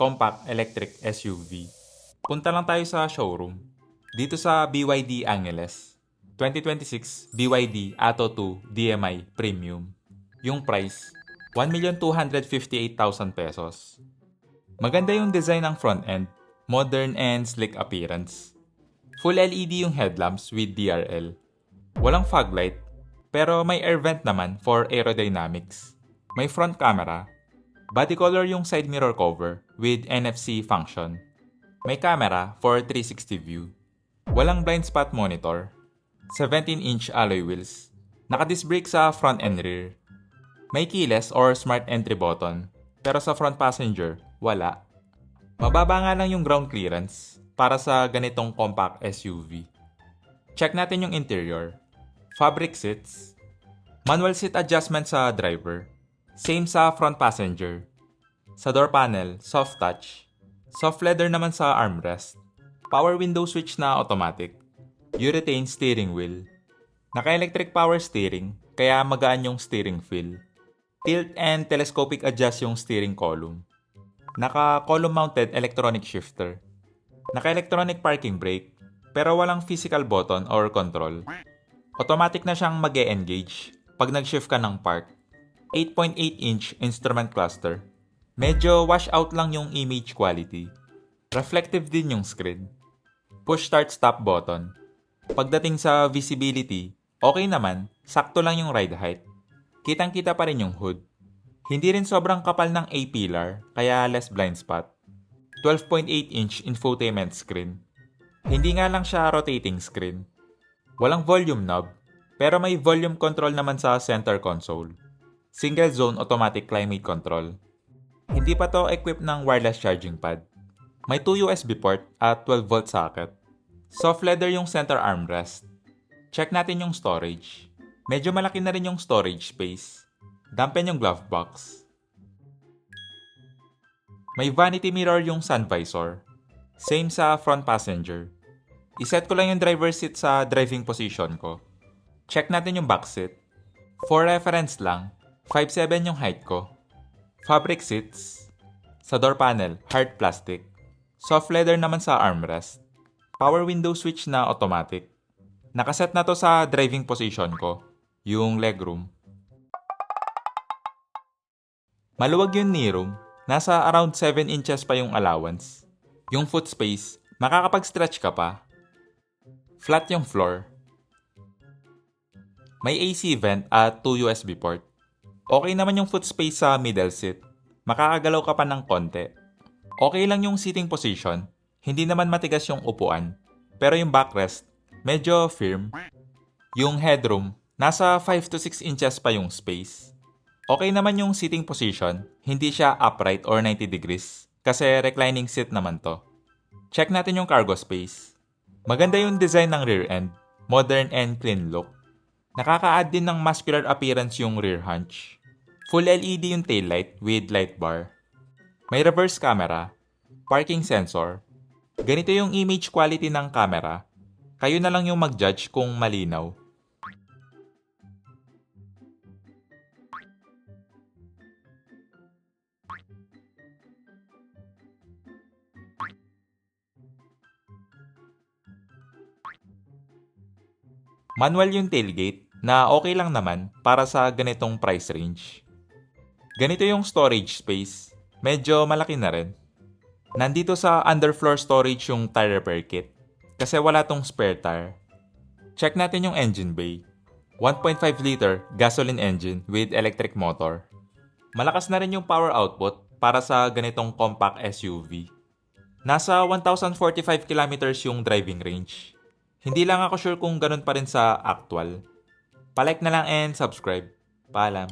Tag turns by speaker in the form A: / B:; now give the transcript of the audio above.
A: compact electric SUV. Punta lang tayo sa showroom. Dito sa BYD Angeles. 2026 BYD Atto 2 DMI Premium. Yung price, 1,258,000 pesos. Maganda yung design ng front end, modern and slick appearance. Full LED yung headlamps with DRL. Walang fog light, pero may air vent naman for aerodynamics. May front camera. Body color yung side mirror cover with NFC function. May camera for 360 view. Walang blind spot monitor. 17-inch alloy wheels. Naka-disc brake sa front and rear. May keyless or smart entry button. Pero sa front passenger, wala. Mababa nga lang yung ground clearance para sa ganitong compact SUV. Check natin yung interior. Fabric seats. Manual seat adjustment sa driver. Same sa front passenger. Sa door panel, soft touch. Soft leather naman sa armrest. Power window switch na automatic. Urethane steering wheel. Naka-electric power steering, kaya magaan yung steering feel. Tilt and telescopic adjust yung steering column. Naka-column mounted electronic shifter. Naka-electronic parking brake, pero walang physical button or control. Automatic na siyang mag-e-engage pag nag-shift ka ng park. 8.8-inch instrument cluster. Medyo wash out lang yung image quality. Reflective din yung screen. Push start stop button. Pagdating sa visibility, okay naman, sakto lang yung ride height. Kitang-kita pa rin yung hood. Hindi rin sobrang kapal ng A-pillar, kaya less blind spot. 12.8-inch infotainment screen. Hindi nga lang siya rotating screen. Walang volume knob, pero may volume control naman sa center console. Single zone automatic climate control. Hindi pa to equipped ng wireless charging pad. May 2 USB port at 12-volt socket. Soft leather yung center armrest. Check natin yung storage. Medyo malaki na rin yung storage space. Dampen yung glove box. May vanity mirror yung sun visor. Same sa front passenger. Iset ko lang yung driver seat sa driving position ko. Check natin yung back seat. For reference lang, 5'7" yung height ko. Fabric seats. Sa door panel, hard plastic. Soft leather naman sa armrest. Power window switch na automatic. Nakaset na to sa driving position ko, yung legroom. Maluwag yung knee-room. Nasa around 7 inches pa yung allowance. Yung foot space, makakapag-stretch ka pa. Flat yung floor. May AC vent at 2 USB port. Okay naman yung foot space sa middle seat. Makakagalaw ka pa ng konti. Okay lang yung seating position. Hindi naman matigas yung upuan. Pero yung backrest, medyo firm. Yung headroom, nasa 5 to 6 inches pa yung space. Okay naman yung seating position. Hindi siya upright or 90 degrees. Kasi reclining seat naman to. Check natin yung cargo space. Maganda yung design ng rear end. Modern and clean look. Nakaka-add din ng muscular appearance yung rear hunch. Full LED yung taillight with light bar. May reverse camera. Parking sensor. Ganito yung image quality ng camera. Kayo na lang yung mag-judge kung malinaw. Manual yung tailgate na okay lang naman para sa ganitong price range. Ganito yung storage space. Medyo malaki na rin. Nandito sa underfloor storage yung tire repair kit kasi wala tong spare tire. Check natin yung engine bay. 1.5 liter gasoline engine with electric motor. Malakas na rin yung power output para sa ganitong compact SUV. Nasa 1,045 kilometers yung driving range. Hindi lang ako sure kung ganun pa rin sa actual. Palike na lang and subscribe. Paalam.